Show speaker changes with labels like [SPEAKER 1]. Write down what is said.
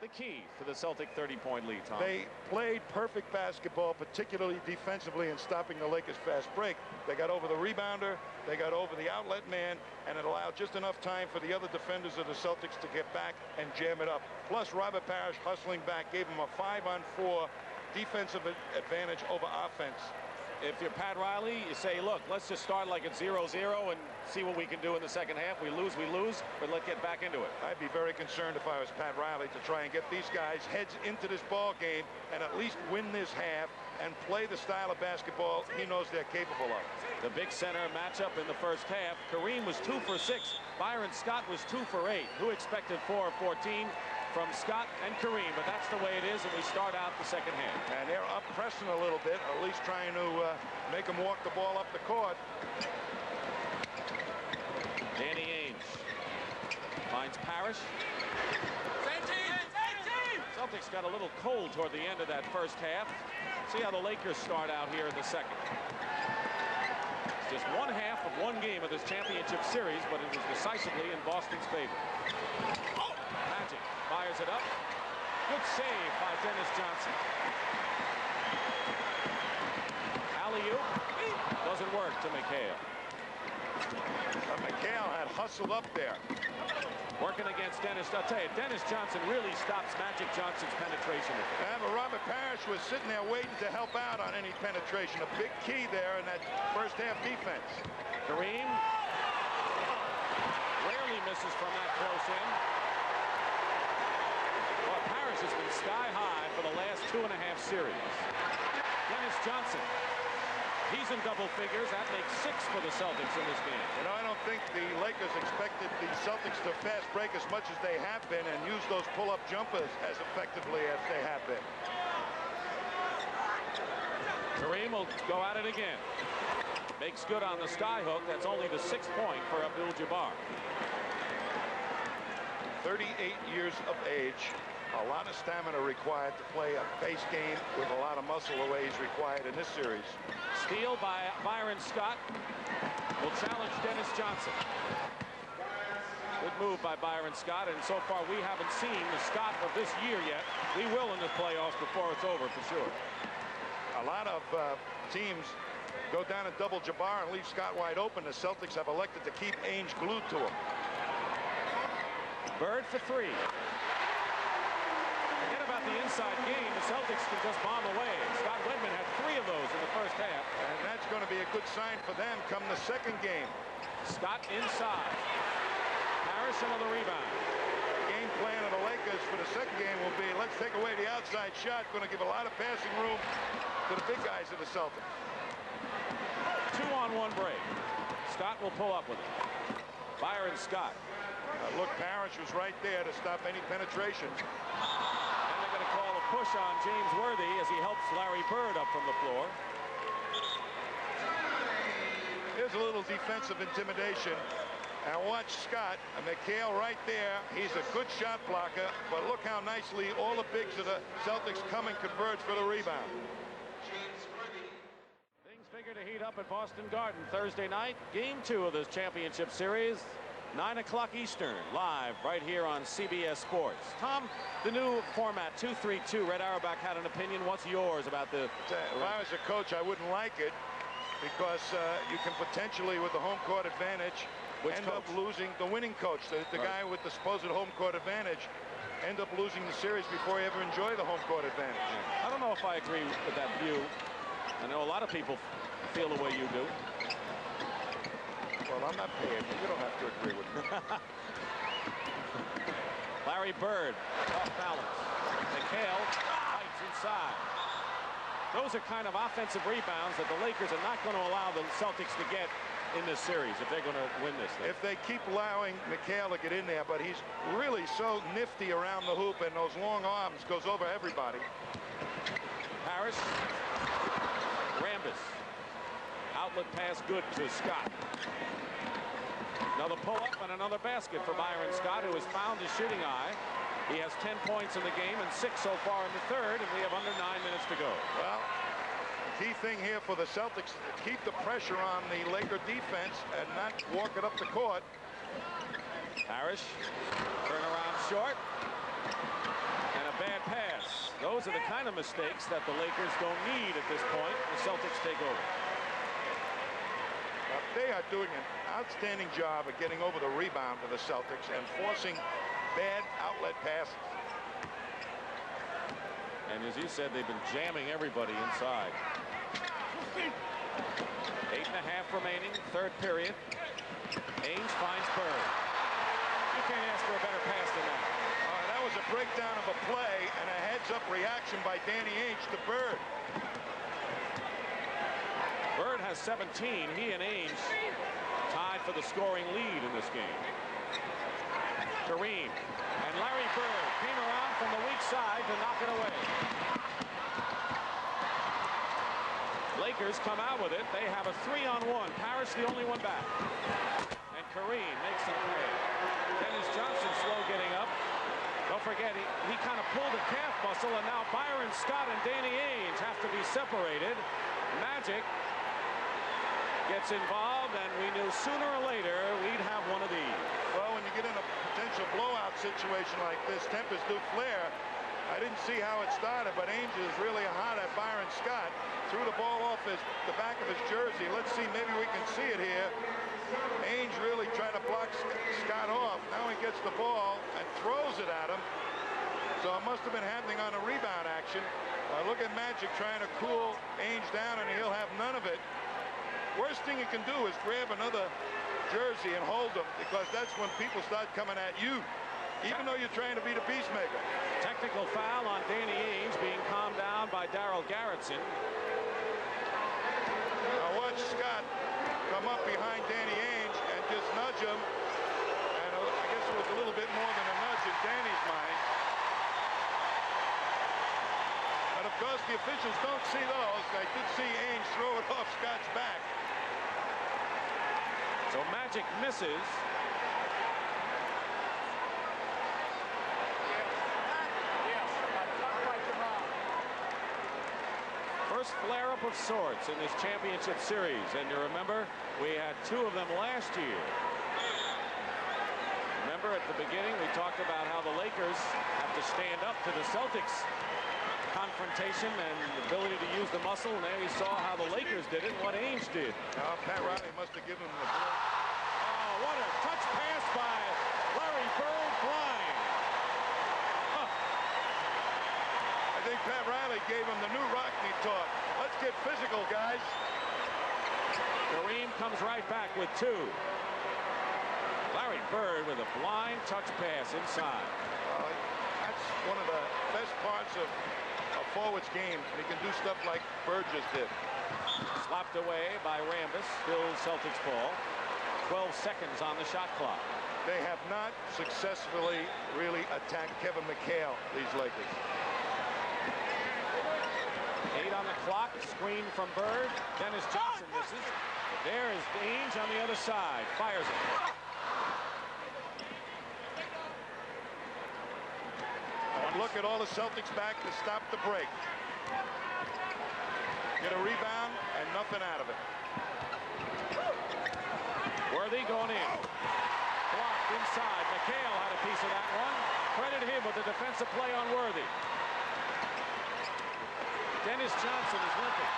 [SPEAKER 1] the key for the Celtic 30-point lead, Tom?
[SPEAKER 2] They played perfect basketball, particularly defensively, in stopping the Lakers' fast break. They got over the rebounder, they got over the outlet man, and it allowed just enough time for the other defenders of the Celtics to get back and jam it up. Plus, Robert Parrish hustling back gave them a 5-on-4 defensive advantage over offense.
[SPEAKER 1] If you're Pat Riley, you say, look, let's just start like it's 0-0 and see what we can do in the second half. We lose, but let's get back into it.
[SPEAKER 2] I'd be very concerned if I was Pat Riley to try and get these guys heads into this ball game and at least win this half and play the style of basketball he knows they're capable of.
[SPEAKER 1] The big center matchup in the first half. Kareem was 2 for 6. Byron Scott was 2 for 8. Who expected 4 of 14? From Scott and Kareem, but that's the way it is, and we start out the second half.
[SPEAKER 2] And they're up pressing a little bit, at least trying to make them walk the ball up the court.
[SPEAKER 1] Danny Ainge finds Parrish.
[SPEAKER 3] Same team!
[SPEAKER 1] Celtics got a little cold toward the end of that first half. See how the Lakers start out here in the second. It's just one half of one game of this championship series, but it was decisively in Boston's favor. Magic fires it up. Good save by Dennis Johnson. Alley-oop doesn't work to McHale.
[SPEAKER 2] McHale had hustled up there.
[SPEAKER 1] Working against Dennis. I'll tell you, Dennis Johnson really stops Magic Johnson's penetration.
[SPEAKER 2] Yeah, but Robert Parrish was sitting there waiting to help out on any penetration. A big key there in that first half defense.
[SPEAKER 1] Kareem rarely misses from that close in. Well, Parrish has been sky high for the last 2.5 series. Dennis Johnson. He's in double figures. That makes 6 for the Celtics in this game.
[SPEAKER 2] You know, I don't think the Lakers expected the Celtics to fast break as much as they have been and use those pull-up jumpers as effectively as they have been.
[SPEAKER 1] Kareem will go at it again. Makes good on the sky hook. That's only the 6th point for Abdul-Jabbar.
[SPEAKER 2] 38 years of age. A lot of stamina required to play a base game with a lot of muscle the way he's required in this series.
[SPEAKER 1] Steal by Byron Scott will challenge Dennis Johnson. Good move by Byron Scott, and so far we haven't seen the Scott of this year yet. We will in the playoffs before it's over for sure.
[SPEAKER 2] A lot of teams go down and double Jabbar and leave Scott wide open. The Celtics have elected to keep Ainge glued to him.
[SPEAKER 1] Bird for 3. Forget about the inside game. The Celtics can just bomb away. Scott Wedman had 3 of those in the first half.
[SPEAKER 2] And that's going to be a good sign for them come the second game.
[SPEAKER 1] Scott inside. Parrish another rebound.
[SPEAKER 2] Game plan of the Lakers for the second game will be, let's take away the outside shot. Going to give a lot of passing room to the big guys of the Celtics.
[SPEAKER 1] 2-on-1 break. Scott will pull up with it. Byron Scott.
[SPEAKER 2] Look, Parrish was right there to stop any penetration.
[SPEAKER 1] And they're going to call a push on James Worthy as he helps Larry Bird up from the floor.
[SPEAKER 2] Here's a little defensive intimidation. And watch Scott, McHale right there. He's a good shot blocker, but look how nicely all the bigs of the Celtics come and converge for the rebound.
[SPEAKER 1] Things figure to heat up at Boston Garden Thursday night. Game 2 of this championship series. 9 o'clock Eastern, live right here on CBS Sports. Tom, the new format, 2-3-2, Red Auerbach had an opinion. What's yours about the...
[SPEAKER 2] If I was a coach, I wouldn't like it because you can potentially, with the home court advantage, end up losing the winning coach, the guy with the supposed home court advantage, end up losing the series before he ever enjoy the home court advantage.
[SPEAKER 1] I don't know if I agree with that view. I know a lot of people feel the way you do.
[SPEAKER 2] Well, I'm not paying. You don't have to agree with me.
[SPEAKER 1] Larry Bird, off balance. McHale fights inside. Those are kind of offensive rebounds that the Lakers are not going to allow the Celtics to get in this series if they're going to win this thing.
[SPEAKER 2] If they keep allowing McHale to get in there, but he's really so nifty around the hoop, and those long arms goes over everybody.
[SPEAKER 1] Parrish. Rambis. Outlet pass good to Scott. Another pull-up and another basket for Byron Scott, who has found his shooting eye. He has 10 points in the game and 6 so far in the third, and we have under 9 minutes to go.
[SPEAKER 2] Well, the key thing here for the Celtics is to keep the pressure on the Laker defense and not walk it up the court.
[SPEAKER 1] Parrish, turn around short. those are the kind of mistakes that the Lakers don't need at this point. The Celtics take over.
[SPEAKER 2] They are doing an outstanding job of getting over the rebound to the Celtics and forcing bad outlet passes.
[SPEAKER 1] And as you said, they've been jamming everybody inside. 8.5 remaining, third period. Ainge finds Bird. You can't ask for a better pass than that.
[SPEAKER 2] That was a breakdown of a play and a heads-up reaction by Danny Ainge to Bird.
[SPEAKER 1] Bird has 17. He and Ainge tied for the scoring lead in this game. Kareem and Larry Bird came around from the weak side to knock it away. Lakers come out with it. They have a 3-on-1. Parrish the only one back. And Kareem makes some pay. Dennis Johnson slow getting up. Don't forget, he kind of pulled a calf muscle, and now Byron Scott and Danny Ainge have to be separated. Magic gets involved, and we knew sooner or later we'd have one of these.
[SPEAKER 2] Well, when you get in a potential blowout situation like this, tempers do flare. I didn't see how it started, but Ainge is really hot at Byron Scott. Threw the ball off the back of his jersey. Let's see, maybe we can see it here. Ainge really tried to block Scott off. Now he gets the ball and throws it at him. So it must have been happening on a rebound action. Look at Magic trying to cool Ainge down, and he'll have none of it. Worst thing you can do is grab another jersey and hold them, because that's when people start coming at you, even though you're trying to be the peacemaker.
[SPEAKER 1] Technical foul on Danny Ainge, being calmed down by Darryl Garrettson.
[SPEAKER 2] Now watch Scott come up behind Danny Ainge and just nudge him. And I guess it was a little bit more than a nudge in Danny's mind. But of course the officials don't see those. I did see Ainge throw it off Scott's back.
[SPEAKER 1] So Magic misses. First flare-up of sorts in this championship series, and you remember we had 2 of them last year. Remember at the beginning we talked about how the Lakers have to stand up to the Celtics confrontation and the ability to use the muscle, and there you saw how the Lakers did it and what Ainge did.
[SPEAKER 2] Pat Riley must have given him the ball.
[SPEAKER 1] Oh, what a touch pass by Larry Bird, blind.
[SPEAKER 2] I think Pat Riley gave him the new Rockney talk. Let's get physical, guys.
[SPEAKER 1] Kareem comes right back with 2. Larry Bird with a blind touch pass inside.
[SPEAKER 2] That's one of the best parts of a forward's game. He can do stuff like Bird just did.
[SPEAKER 1] Slapped away by Rambis. Still Celtics ball. 12 seconds on the shot clock.
[SPEAKER 2] They have not successfully really attacked Kevin McHale, these Lakers.
[SPEAKER 1] 8 on the clock. Screen from Bird. Dennis Johnson misses. But there is Ainge on the other side. Fires it.
[SPEAKER 2] And look at all the Celtics back to stop the break. Get a rebound and nothing out of it.
[SPEAKER 1] Worthy going in. Blocked inside. McHale had a piece of that one. Credit him with the defensive play on Worthy. Dennis Johnson is limping.